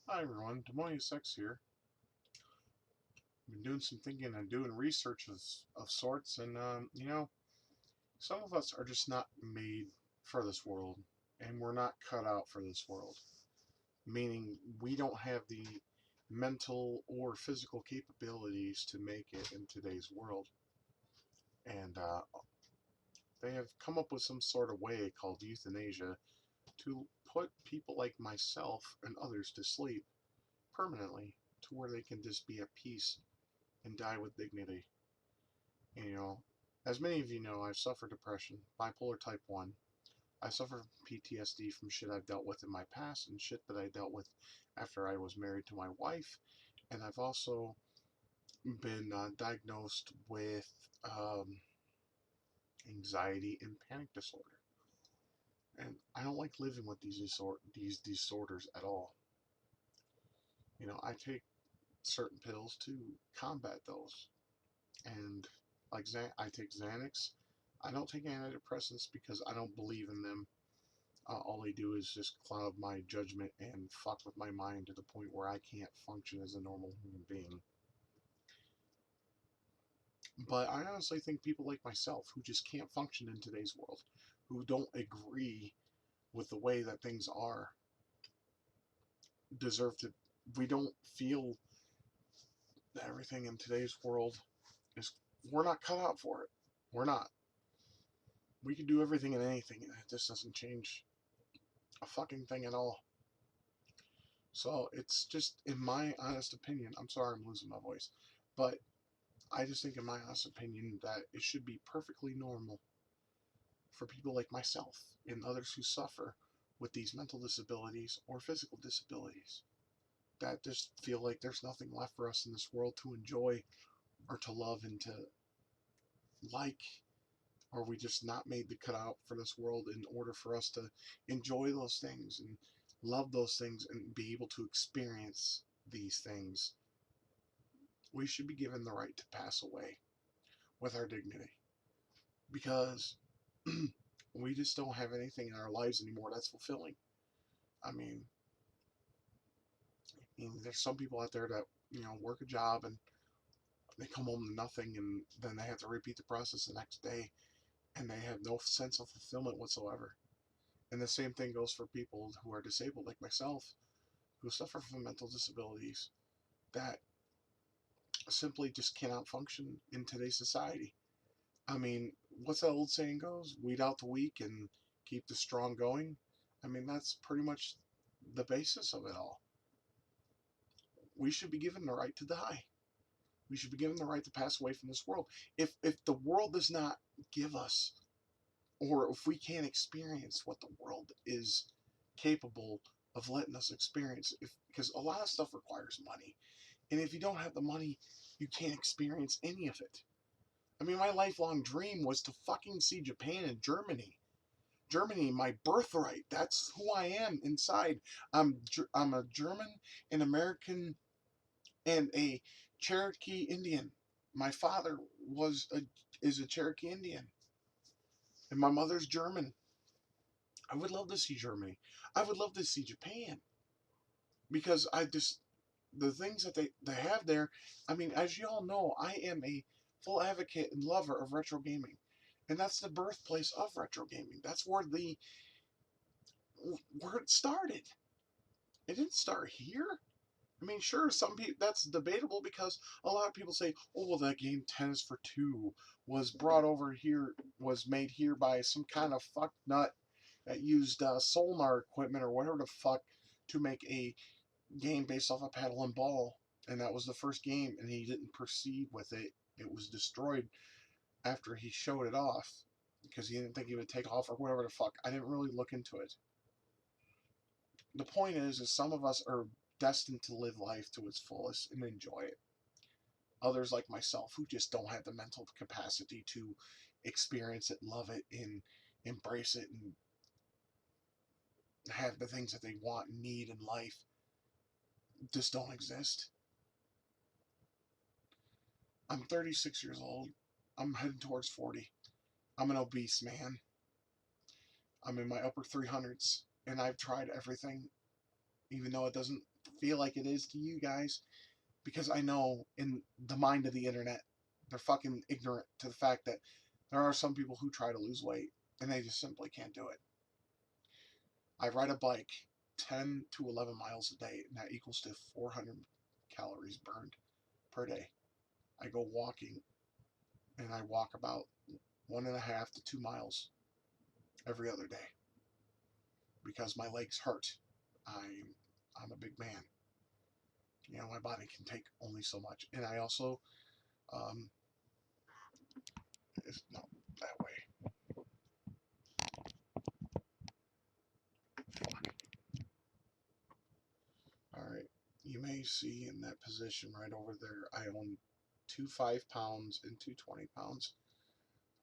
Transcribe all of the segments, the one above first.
Hi everyone, Demonia6 here. I've been doing some thinking and doing research of sorts, and some of us are just not made for this world, and we're not cut out for this world. Meaning, we don't have the mental or physical capabilities to make it in today's world. And they have come up with some sort of way called euthanasia to put people like myself and others to sleep permanently to where they can just be at peace and die with dignity. And, as many of you know, I've suffered depression, bipolar type 1. I suffer from PTSD from shit I've dealt with in my past and shit that I dealt with after I was married to my wife. And I've also been diagnosed with um, anxiety and panic disorder. And I don't like living with these disorders at all. I take certain pills to combat those. And like I take Xanax. I don't take antidepressants because I don't believe in them. All they do is just cloud my judgment and fuck with my mind to the point where I can't function as a normal human being. But I honestly think people like myself who just can't function in today's world, who don't agree with the way that things are, deserve to. We don't feel that everything in today's world is. We're not cut out for it. We're not. We can do everything and anything, and it just doesn't change a fucking thing at all. So it's just, in my honest opinion, I'm sorry I'm losing my voice, but I just think, in my honest opinion, that it should be perfectly normal for people like myself and others who suffer with these mental disabilities or physical disabilities that just feel like there's nothing left for us in this world to enjoy or to love and to like, or we just not made the cut out for this world in order for us to enjoy those things and love those things and be able to experience these things. We should be given the right to pass away with our dignity because we just don't have anything in our lives anymore that's fulfilling. I mean, there's some people out there that work a job and they come home to nothing, and then they have to repeat the process the next day, and they have no sense of fulfillment whatsoever. And the same thing goes for people who are disabled, like myself, who suffer from mental disabilities that simply just cannot function in today's society. I mean, what's that old saying goes? Weed out the weak and keep the strong going. I mean, that's pretty much the basis of it all. We should be given the right to die. We should be given the right to pass away from this world. If the world does not give us, or if we can't experience what the world is capable of letting us experience, because a lot of stuff requires money, and if you don't have the money, you can't experience any of it. I mean, my lifelong dream was to fucking see Japan and Germany. Germany, my birthright. That's who I am inside. I'm a German, an American, and a Cherokee Indian. My father is a Cherokee Indian, and my mother's German. I would love to see Germany. I would love to see Japan because I just the things that they have there. I mean, as you all know, I am a full advocate and lover of retro gaming, and that's the birthplace of retro gaming. That's where it started. It didn't start here. I mean, sure, some people that's debatable because a lot of people say, "Oh, well, that game Tennis for Two was brought over here, was made here by some kind of fuck nut that used Sonar equipment or whatever the fuck to make a game based off a paddle and ball, and that was the first game, and he didn't proceed with it. It was destroyed after he showed it off because he didn't think it would take off or whatever the fuck. I didn't really look into it. The point is some of us are destined to live life to its fullest and enjoy it. Others, like myself, who just don't have the mental capacity to experience it, love it, and embrace it, and have the things that they want and need in life, just don't exist. I'm 36 years old. I'm heading towards 40. I'm an obese man. I'm in my upper 300s, and I've tried everything, even though it doesn't feel like it is to you guys, because I know in the mind of the internet, they're fucking ignorant to the fact that there are some people who try to lose weight and they just simply can't do it. I ride a bike 10 to 11 miles a day, and that equals to 400 calories burned per day. I go walking, and I walk about 1.5 to 2 miles every other day because my legs hurt. I'm a big man. You know, my body can take only so much, and I also um, no, that way. All right. You may see in that position right over there, I own two 5 pounds and two 20 pounds.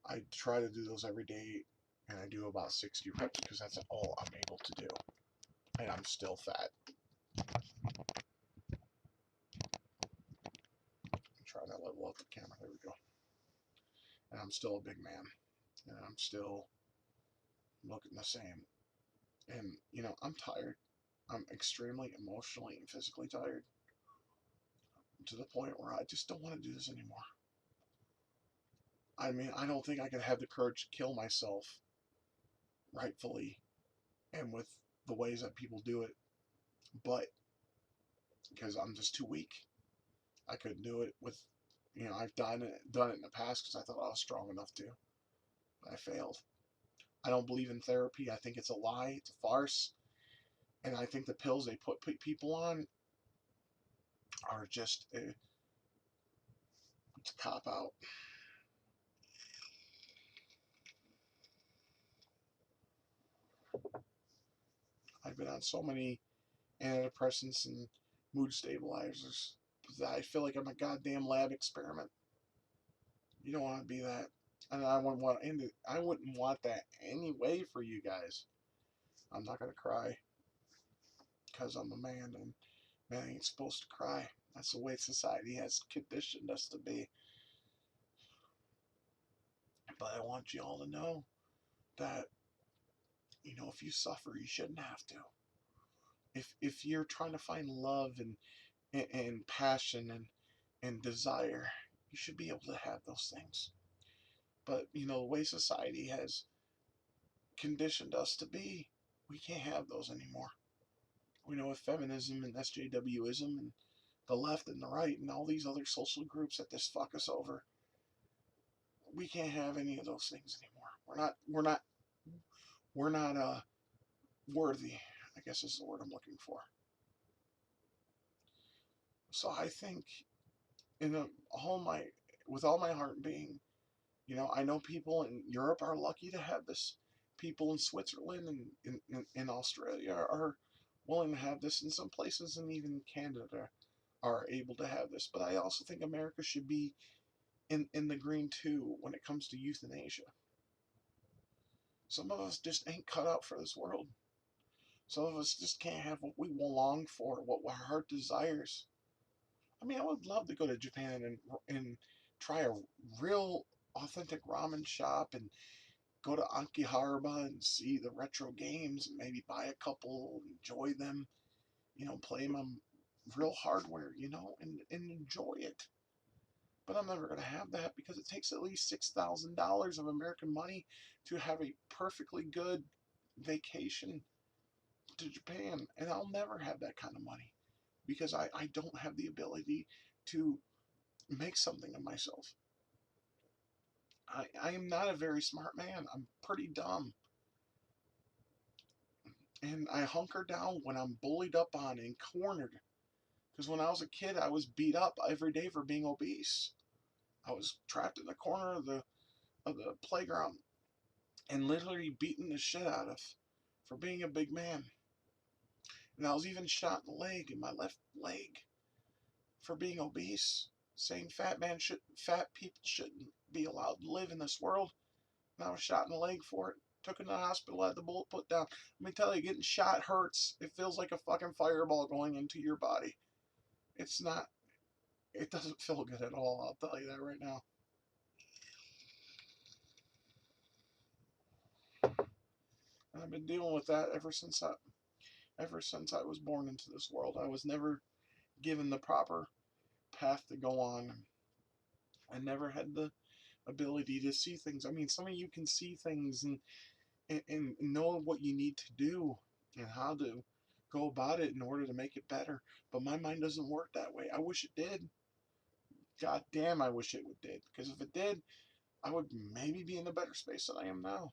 I try to do those every day, and I do about 60 reps because that's all I'm able to do. And I'm still fat. Try to level up the camera. There we go. And I'm still a big man. And I'm still looking the same. And, you know, I'm tired. I'm extremely emotionally and physically tired to the point where I just don't want to do this anymore. I mean, I don't think I could have the courage to kill myself rightfully and with the ways that people do it, but because I'm just too weak. I couldn't do it with, you know, I've done it in the past because I thought I was strong enough to, but I failed. I don't believe in therapy. I think it's a lie. It's a farce. And I think the pills they put people on are just it's a cop out. I've been on so many antidepressants and mood stabilizers that I feel like I'm a goddamn lab experiment. You don't want to be that, and I wouldn't want that anyway for you guys. I'm not gonna cry because I'm a man, and man ain't supposed to cry. That's the way society has conditioned us to be. But I want you all to know that, you know, if you suffer, you shouldn't have to. If you're trying to find love and passion and desire, you should be able to have those things. But you know, the way society has conditioned us to be, we can't have those anymore. We know with feminism and SJWism and the left and the right and all these other social groups that just fuck us over, we can't have any of those things anymore. We're not worthy, I guess is the word I'm looking for. So I think in all my with all my heart and being, you know, I know people in Europe are lucky to have this. People in Switzerland and in Australia are willing to have this. In some places, and even Canada are able to have this. But I also think America should be in the green too when it comes to euthanasia. Some of us just ain't cut out for this world. Some of us just can't have what we long for, what our heart desires. I mean, I would love to go to Japan and try a real authentic ramen shop and go to Akihabara and see the retro games and maybe buy a couple, enjoy them, you know, play them on real hardware, you know, and enjoy it. But I'm never going to have that because it takes at least $6,000 of American money to have a perfectly good vacation to Japan. And I'll never have that kind of money because I don't have the ability to make something of myself. I am not a very smart man. I'm pretty dumb. And I hunker down when I'm bullied up on and cornered. Because when I was a kid, I was beat up every day for being obese. I was trapped in the corner of the playground and literally beaten the shit out of for being a big man. And I was even shot in the leg, in my left leg, for being obese. Saying fat people shouldn't be allowed to live in this world. And I was shot in the leg for it. Took it to the hospital, had the bullet put down. Let me tell you, getting shot hurts. It feels like a fucking fireball going into your body. It's not, it doesn't feel good at all, I'll tell you that right now. And I've been dealing with that ever since Ever since I was born into this world, I was never given the proper path to go on. I never had the ability to see things. I mean, some of you can see things and know what you need to do and how to go about it in order to make it better. But my mind doesn't work that way. I wish it did. God damn, I wish it did. Because if it did, I would maybe be in a better space than I am now.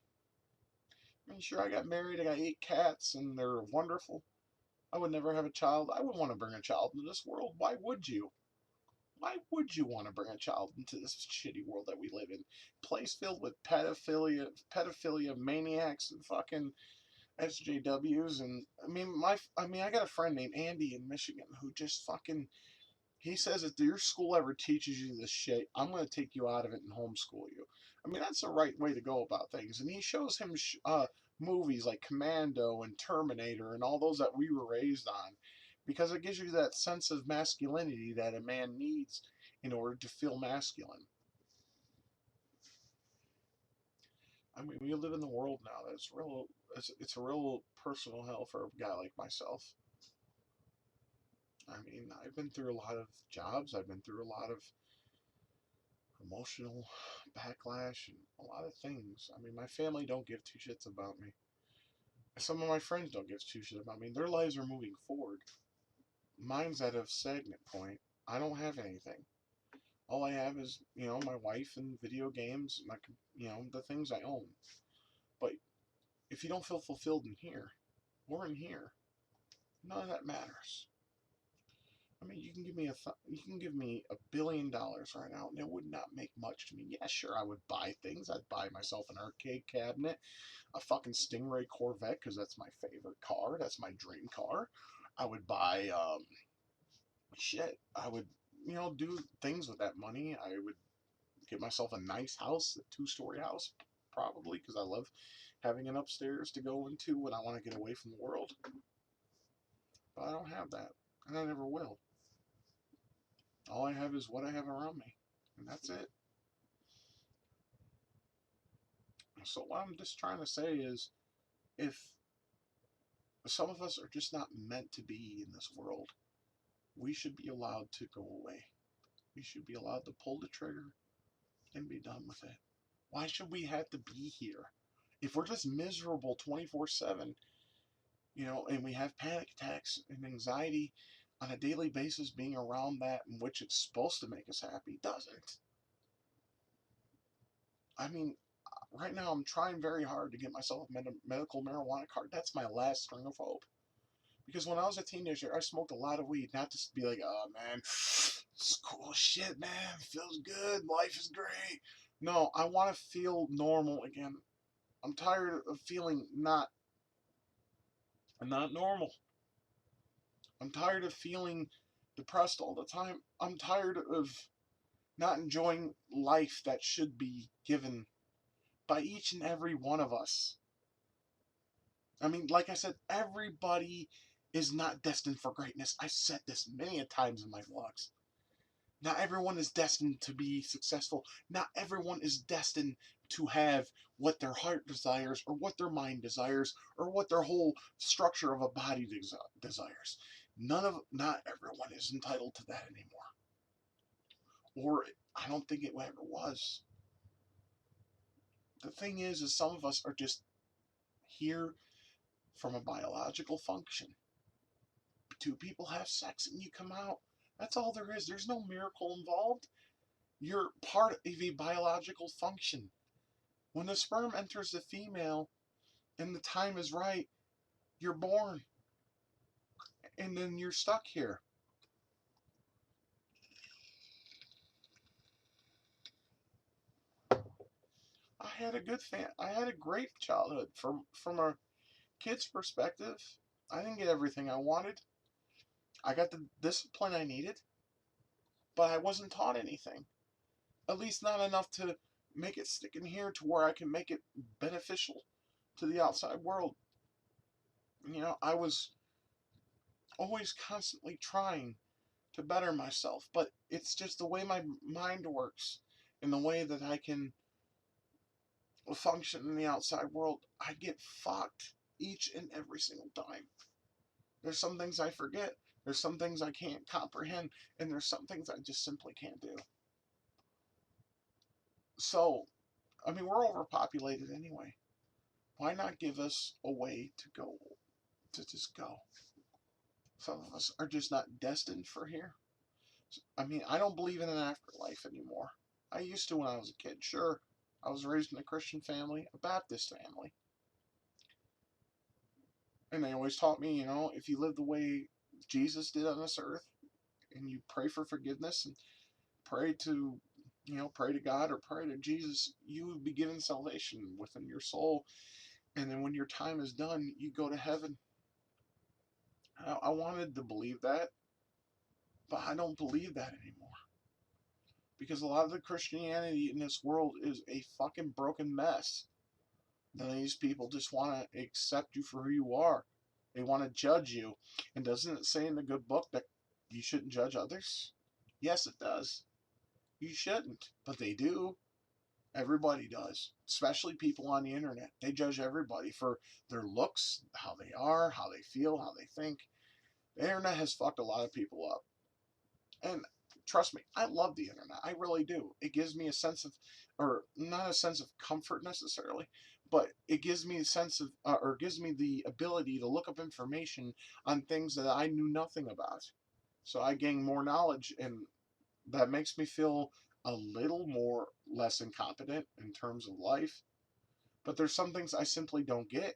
I mean, sure, I got married, I got 8 cats, and they're wonderful. I would never have a child. I wouldn't want to bring a child into this world. Why would you? Why would you want to bring a child into this shitty world that we live in? Place filled with pedophilia maniacs, and fucking SJWs, and I mean, I got a friend named Andy in Michigan who just fucking he says if your school ever teaches you this shit, I'm going to take you out of it and homeschool you. I mean, that's the right way to go about things. And he shows him movies like Commando and Terminator and all those that we were raised on because it gives you that sense of masculinity that a man needs in order to feel masculine. I mean, we live in the world now that's real. It's a real personal hell for a guy like myself. I mean, I've been through a lot of jobs. I've been through a lot of emotional backlash and a lot of things. I mean, my family don't give two shits about me. Some of my friends don't give two shits about me. Their lives are moving forward. Mine's at a stagnant point. I don't have anything. All I have is, my wife and video games, the things I own. But if you don't feel fulfilled in here, or in here, none of that matters. I mean, you can give me $1 billion right now, and it would not make much to me. Yeah, sure, I would buy things. I'd buy myself an arcade cabinet, a fucking Stingray Corvette, because that's my favorite car. That's my dream car. I would buy shit. I would do things with that money. I would get myself a nice house, a 2-story house, probably, because I love having an upstairs to go into when I want to get away from the world. But I don't have that, and I never will. All I have is what I have around me, and that's it. So what I'm just trying to say is, if some of us are just not meant to be in this world, we should be allowed to go away. We should be allowed to pull the trigger and be done with it. Why should we have to be here? If we're just miserable 24/7, and we have panic attacks and anxiety on a daily basis being around that in which it's supposed to make us happy, doesn't. I mean, right now I'm trying very hard to get myself a medical marijuana card. That's my last string of hope. Because when I was a teenager, I smoked a lot of weed, not just to be like, oh man, it's cool shit, man, feels good, life is great. No, I want to feel normal again. I'm tired of feeling not normal. I'm tired of feeling depressed all the time. I'm tired of not enjoying life that should be given by each and every one of us. I mean, like I said, everybody is not destined for greatness. I've said this many a times in my vlogs. Not everyone is destined to be successful. Not everyone is destined to have what their heart desires or what their mind desires or what their whole structure of a body desires. Not everyone is entitled to that anymore. Or I don't think it ever was. The thing is some of us are just here from a biological function. Two people have sex and you come out. That's all there is. There's no miracle involved. You're part of a biological function. When the sperm enters the female and the time is right, you're born. And then you're stuck here. I had a great childhood from a kid's perspective. I didn't get everything I wanted. I got the discipline I needed, but I wasn't taught anything. At least not enough to make it stick in here to where I can make it beneficial to the outside world. I was always constantly trying to better myself, but it's just the way my mind works and the way that I can function in the outside world. I get fucked each and every single time. There's some things I forget. There's some things I can't comprehend. And there's some things I just simply can't do. So, I mean, we're overpopulated anyway. Why not give us a way to go, to just go? Some of us are just not destined for here. I mean, I don't believe in an afterlife anymore. I used to when I was a kid. Sure, I was raised in a Christian family, a Baptist family. And they always taught me, if you live the way Jesus did on this earth and you pray for forgiveness and pray to, pray to God or pray to Jesus, you would be given salvation within your soul. And then when your time is done, you go to heaven. I wanted to believe that, but I don't believe that anymore. Because a lot of the Christianity in this world is a fucking broken mess. Then these people just want to accept you for who you are. They want to judge you. And doesn't it say in the good book that you shouldn't judge others? Yes, it does. You shouldn't, but they do. Everybody does, especially people on the internet. They judge everybody for their looks, how they are, how they feel, how they think. The internet has fucked a lot of people up. And trust me, I love the internet. I really do. It gives me a sense of, or not a sense of comfort necessarily, but it gives me a sense of, or gives me the ability to look up information on things that I knew nothing about. So I gain more knowledge, and that makes me feel a little more less incompetent in terms of life. But there's some things I simply don't get.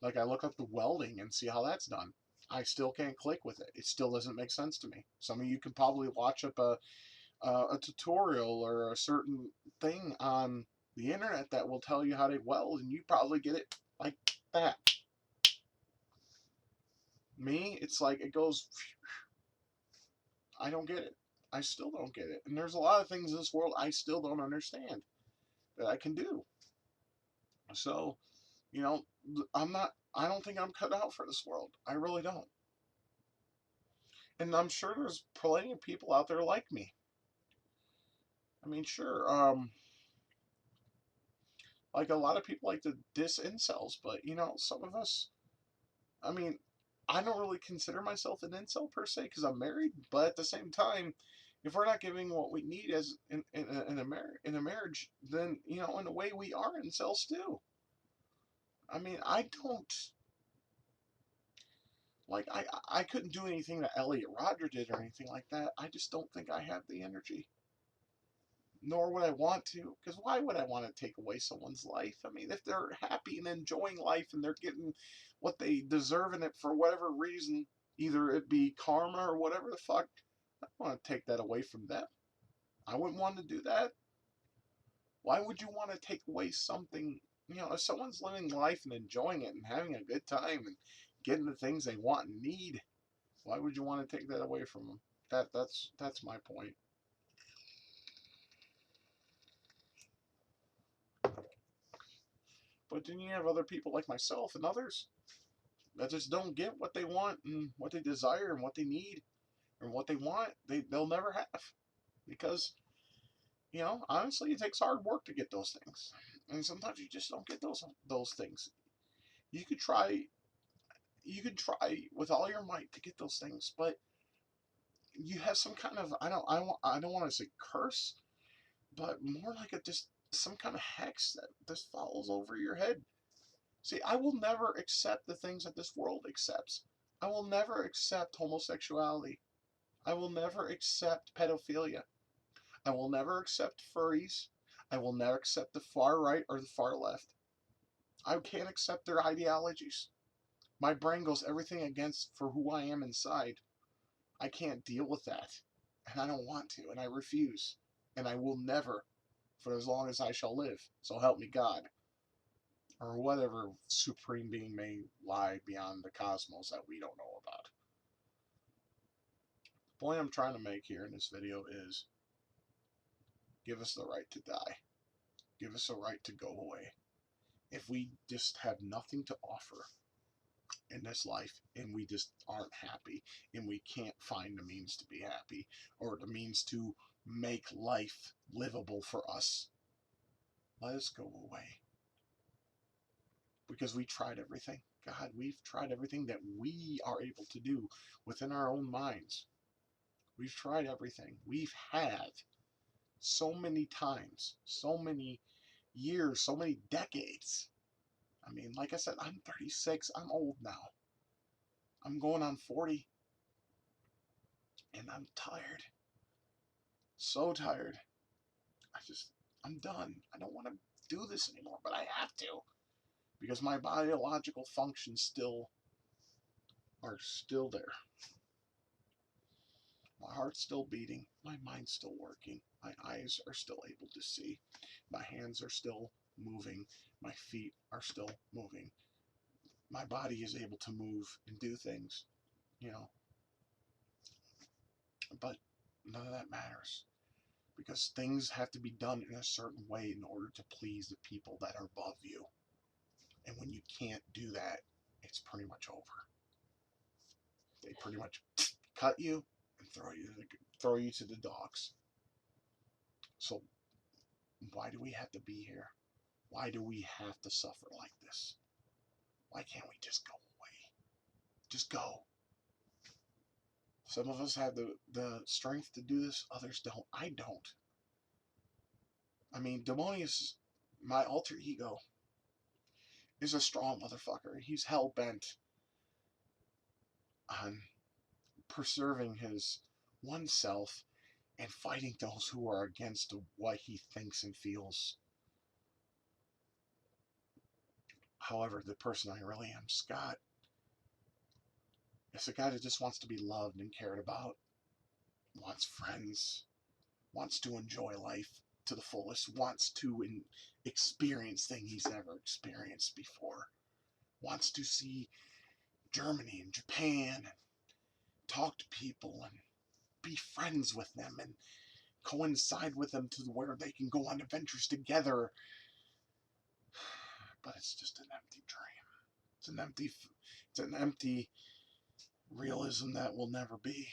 Like I look up the welding and see how that's done. I still can't click with it. It still doesn't make sense to me. Some of you can probably watch up a tutorial or a certain thing on the internet that will tell you how to weld, and you probably get it like that. Me, it's like it goes. I don't get it. I still don't get it. And there's a lot of things in this world I still don't understand that I can do. So, you know, I'm not. I don't think I'm cut out for this world. I really don't. And I'm sure there's plenty of people out there like me. I mean, sure. Like a lot of people like to diss incels, but some of us. I mean, I don't really consider myself an incel per se because I'm married, but at the same time, if we're not giving what we need as in a marriage, then in a way we are incels too. I mean, I don't like I couldn't do anything that Elliot Rodger did or anything like that. I just don't think I have the energy, nor would I want to. Because why would I want to take away someone's life? I mean, if they're happy and enjoying life and they're getting what they deserve in it for whatever reason, either it be karma or whatever the fuck, I don't want to take that away from them. I wouldn't want to do that. Why would you want to take away something? If someone's living life and enjoying it and having a good time and getting the things they want and need, why would you want to take that away from them? That's my point. But then you have other people like myself and others that just don't get what they want and what they desire and what they need and what they want. They'll never have because honestly, it takes hard work to get those things, and sometimes you just don't get those things. You could try, you could try with all your might to get those things, but you have some kind of I don't want to say curse, but more like a just some kind of hex that just falls over your head. See, I will never accept the things that this world accepts. I will never accept homosexuality. I will never accept pedophilia. I will never accept furries. I will never accept the far right or the far left. I can't accept their ideologies. My brain goes everything against for who I am inside. I can't deal with that. And I don't want to, and I refuse. And I will never, for as long as I shall live. So help me God. Or whatever supreme being may lie beyond the cosmos that we don't know about. The point I'm trying to make here in this video is give us the right to die. Give us a right to go away. If we just have nothing to offer in this life and we just aren't happy and we can't find the means to be happy or the means to make life livable for us, let us go away. Because we tried everything. God, we've tried everything that we are able to do within our own minds. We've tried everything. We've had so many times, so many years, so many decades. I mean, like I said, I'm 36. I'm old now. I'm going on 40, and I'm tired. So tired. I just, I'm done. I don't want to do this anymore, but I have to because my biological functions still are still there. My heart's still beating. My mind's still working. My eyes are still able to see. My hands are still moving. My feet are still moving. My body is able to move and do things, you know. But none of that matters because things have to be done in a certain way in order to please the people that are above you. And when you can't do that, it's pretty much over. They pretty much cut you and throw you to the dogs. So why do we have to be here? Why do we have to suffer like this? Why can't we just go away? Just go. Some of us have the strength to do this, others don't. I don't. I mean, Demonius, my alter ego, is a strong motherfucker. He's hell bent on preserving his oneself and fighting those who are against what he thinks and feels. However, the person I really am, Scott, is a guy that just wants to be loved and cared about, wants friends, wants to enjoy life to the fullest, wants to experience things he's never experienced before, wants to see Germany and Japan and talk to people and be friends with them and coincide with them to where they can go on adventures together. But it's just an empty dream. It's an empty realism that will never be.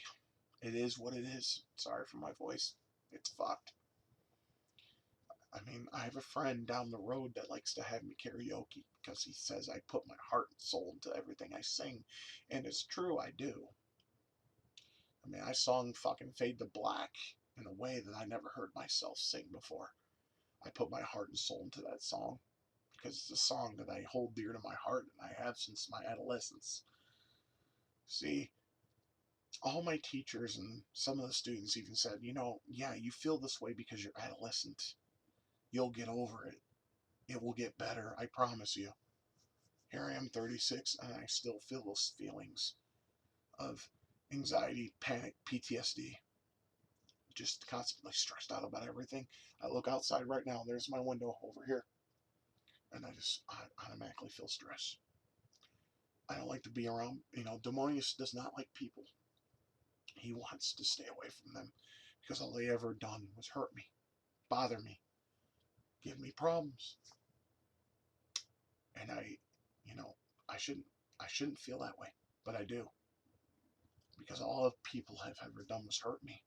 It is what it is. Sorry for my voice. It's fucked. I mean, I have a friend down the road that likes to have me karaoke because he says I put my heart and soul into everything I sing. And it's true, I do. I mean, I sung fucking Fade to Black in a way that I never heard myself sing before. I put my heart and soul into that song because it's a song that I hold dear to my heart and I have since my adolescence. See, all my teachers and some of the students even said, yeah, you feel this way because you're adolescent. You'll get over it. It will get better, I promise you. Here I am, 36, and I still feel those feelings of anxiety, panic, PTSD. Just constantly stressed out about everything. I look outside right now, there's my window over here, and I automatically feel stress. I don't like to be around, Demonius does not like people. He wants to stay away from them because all they ever done was hurt me, bother me, give me problems. And you know, I shouldn't I shouldn't feel that way, but I do because all of people have ever done was hurt me.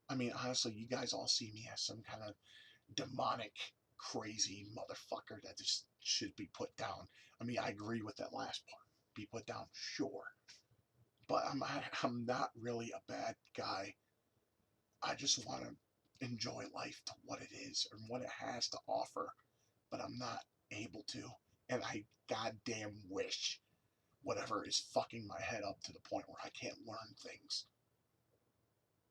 I mean, honestly, you guys all see me as some kind of demonic, crazy motherfucker that just should be put down. I mean, I agree with that last part. Be put down, sure. But I'm not really a bad guy. I just want to enjoy life to what it is and what it has to offer. But I'm not able to. And I goddamn wish whatever is fucking my head up to the point where I can't learn things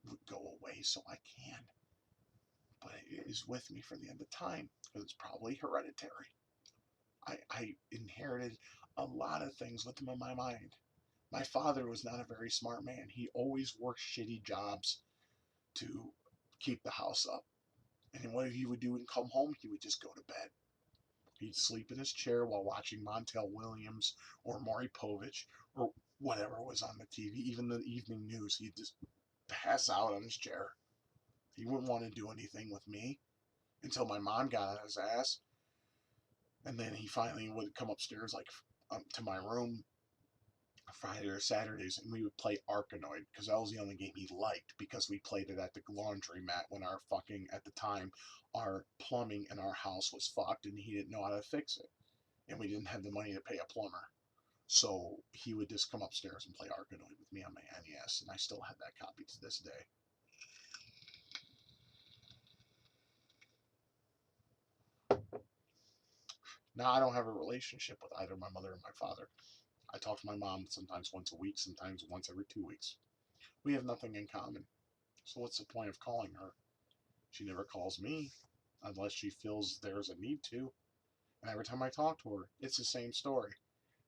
would go away so I can. But it is with me for the end of time because it's probably hereditary. I inherited a lot of things with them in my mind. My father was not a very smart man. He always worked shitty jobs to keep the house up. And what he would do and come home, he would just go to bed. He'd sleep in his chair while watching Montel Williams or Maury Povich or whatever was on the TV, even the evening news. He'd just pass out on his chair. He wouldn't want to do anything with me until my mom got on his ass. And then he finally would come upstairs, like to my room Friday or Saturdays, and we would play Arkanoid because that was the only game he liked because we played it at the laundromat when at the time, our plumbing in our house was fucked and he didn't know how to fix it. and we didn't have the money to pay a plumber. So he would just come upstairs and play Arkanoid with me on my NES, and I still have that copy to this day. Now I don't have a relationship with either my mother or my father. I talk to my mom sometimes once a week, sometimes once every 2 weeks. We have nothing in common. So what's the point of calling her? She never calls me unless she feels there's a need to. And every time I talk to her, it's the same story.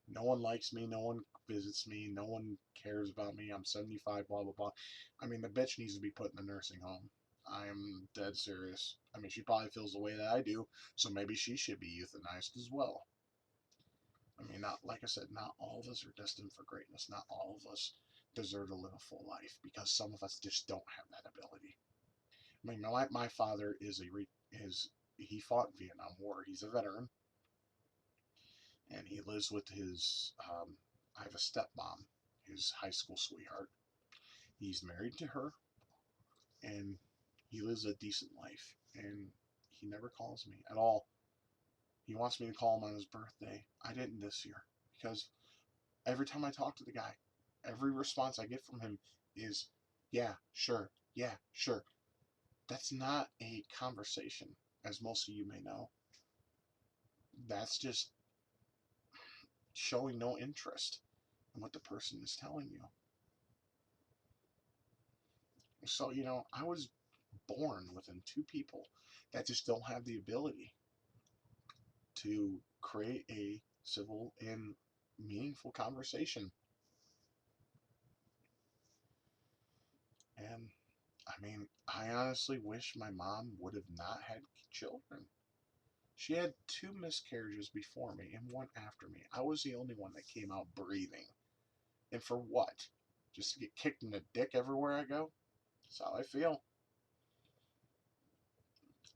No one likes me. No one visits me. No one cares about me. I'm 75, blah, blah, blah. I mean, the bitch needs to be put in a nursing home. I am dead serious. I mean, she probably feels the way that I do, so maybe she should be euthanized as well. I mean, not like I said, not all of us are destined for greatness. Not all of us deserve to live a full life because some of us just don't have that ability. I mean, my father he fought in Vietnam War. He's a veteran, and he lives with his. I have a stepmom, his high school sweetheart. He's married to her, and he lives a decent life. And he never calls me at all. He wants me to call him on his birthday. I didn't this year because every time I talk to the guy, every response I get from him is, "Yeah, sure, yeah, sure." That's not a conversation, as most of you may know. That's just showing no interest in what the person is telling you. So, I was born within two people that just don't have the ability to create a civil and meaningful conversation. And I mean, I honestly wish my mom would have not had children. She had two miscarriages before me and one after me. I was the only one that came out breathing. And for what? Just to get kicked in the dick everywhere I go? That's how I feel.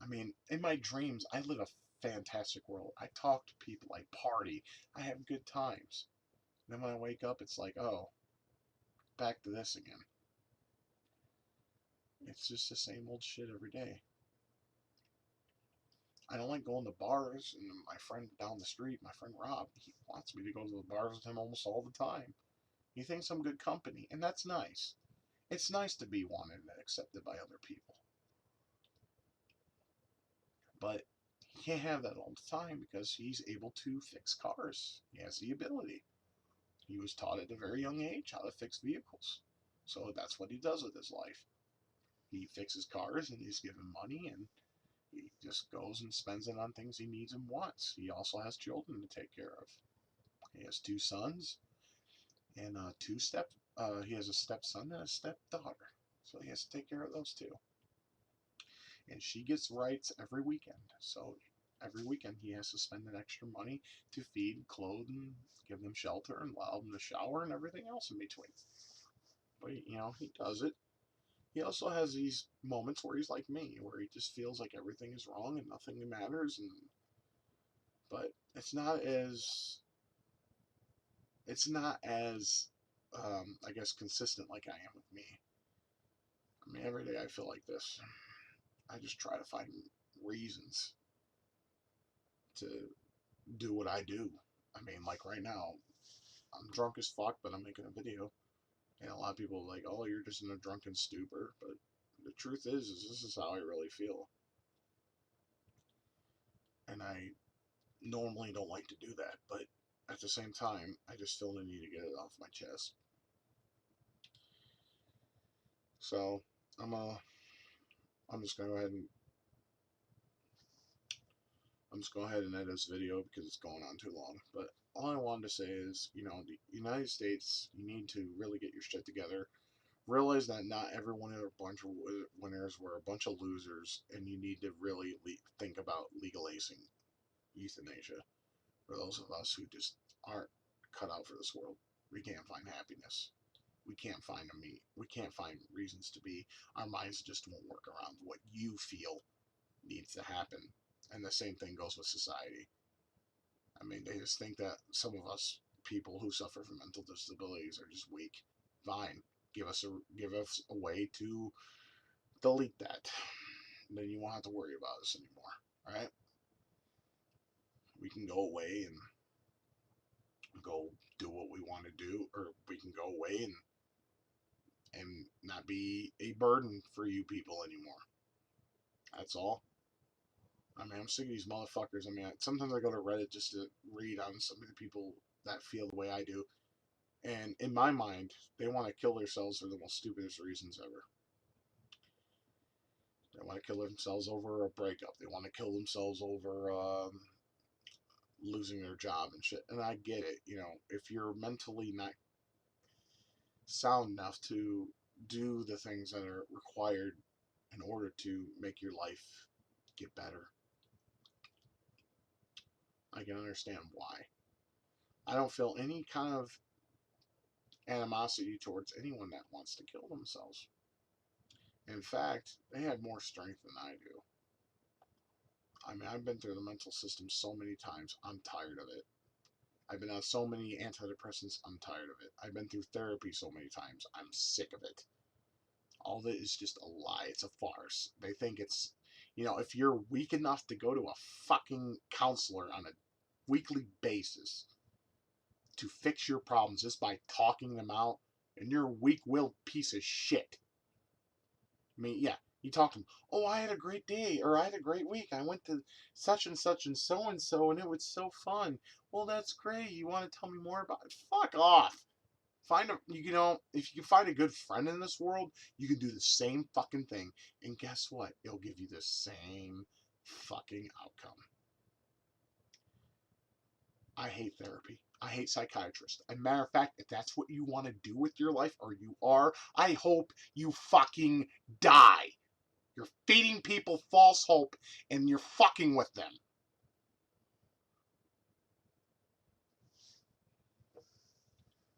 I mean, in my dreams, I live a fantastic world. I talk to people, I party, I have good times. And then when I wake up, it's like, oh, back to this again. It's just the same old shit every day. I don't like going to bars, and my friend down the street, my friend Rob, he wants me to go to the bars with him almost all the time. He thinks I'm good company, and that's nice. It's nice to be wanted and accepted by other people. But he can't have that all the time because he's able to fix cars. He has the ability. He was taught at a very young age how to fix vehicles. So that's what he does with his life. He fixes cars and he's given money and he just goes and spends it on things he needs and wants. He also has children to take care of. He has two sons and he has a stepson and a stepdaughter. So he has to take care of those two. And she gets rights every weekend. So every weekend he has to spend that extra money to feed, clothe, and give them shelter and allow them to shower and everything else in between. But he does it. He also has these moments where he's like me, where he just feels like everything is wrong and nothing matters. But it's not as I guess consistent like I am with me. I mean, every day I feel like this. I just try to find reasons to do what I do. I mean, like right now, I'm drunk as fuck, but I'm making a video. And a lot of people are like, oh, you're just in a drunken stupor. But the truth is this is how I really feel. And I normally don't like to do that, but at the same time, I just feel the need to get it off my chest. So I'm uh I'm just gonna go ahead and edit this video because it's going on too long. But all I wanted to say is, the United States, you need to really get your shit together. Realize that not everyone is a bunch of winners. We're a bunch of losers, and you need to really think about legalizing euthanasia for those of us who just aren't cut out for this world. We can't find happiness. We can't find we can't find reasons to be. Our minds just won't work around what you feel needs to happen. And the same thing goes with society. I mean, they just think that some of us people who suffer from mental disabilities are just weak. Fine, give us a way to delete that. Then you won't have to worry about us anymore. All right, we can go away and go do what we want to do, or we can go away and not be a burden for you people anymore. That's all. I mean, I'm sick of these motherfuckers. I mean, sometimes I go to Reddit just to read on some of the people that feel the way I do. And in my mind, they want to kill themselves for the most stupidest reasons ever. They want to kill themselves over a breakup. They want to kill themselves over losing their job and shit. And I get it. You know, if you're mentally not sound enough to do the things that are required in order to make your life get better, I can understand why. I don't feel any kind of animosity towards anyone that wants to kill themselves. In fact, they have more strength than I do. I mean, I've been through the mental system so many times, I'm tired of it. I've been on so many antidepressants, I'm tired of it. I've been through therapy so many times, I'm sick of it. All of it is just a lie, it's a farce. They think it's, if you're weak enough to go to a fucking counselor on a weekly basis to fix your problems just by talking them out, and you're a weak-willed piece of shit. I mean, yeah, you talk to them. Oh, I had a great day, or I had a great week. I went to such and such and so, and it was so fun. Well, that's great. You want to tell me more about it? Fuck off. If you can find a good friend in this world, you can do the same fucking thing. And guess what? It'll give you the same fucking outcome. I hate therapy. I hate psychiatrists. As a matter of fact, if that's what you want to do with your life, or you are, I hope you fucking die. You're feeding people false hope, and you're fucking with them.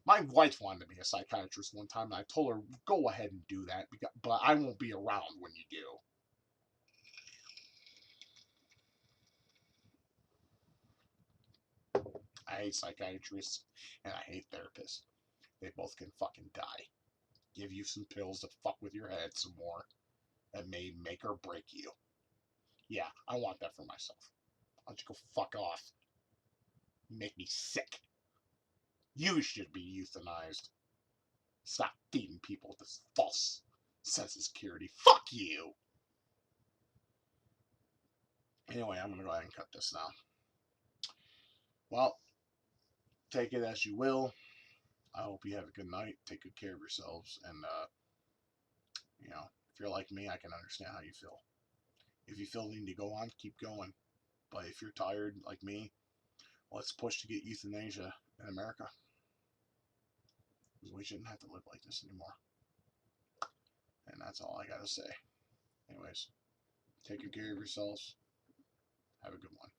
My wife wanted to be a psychiatrist one time, and I told her, go ahead and do that, but I won't be around when you do. I hate psychiatrists, and I hate therapists. They both can fucking die. Give you some pills to fuck with your head some more that may make or break you. Yeah, I want that for myself. Why don't you go fuck off? You make me sick. You should be euthanized. Stop feeding people with this false sense of security. Fuck you! Anyway, I'm gonna go ahead and cut this now. Well, take it as you will. I hope you have a good night. Take good care of yourselves. And, if you're like me, I can understand how you feel. If you feel the need to go on, keep going. But if you're tired, like me, let's push to get euthanasia in America. Because we shouldn't have to live like this anymore. And that's all I gotta say. Anyways, take good care of yourselves. Have a good one.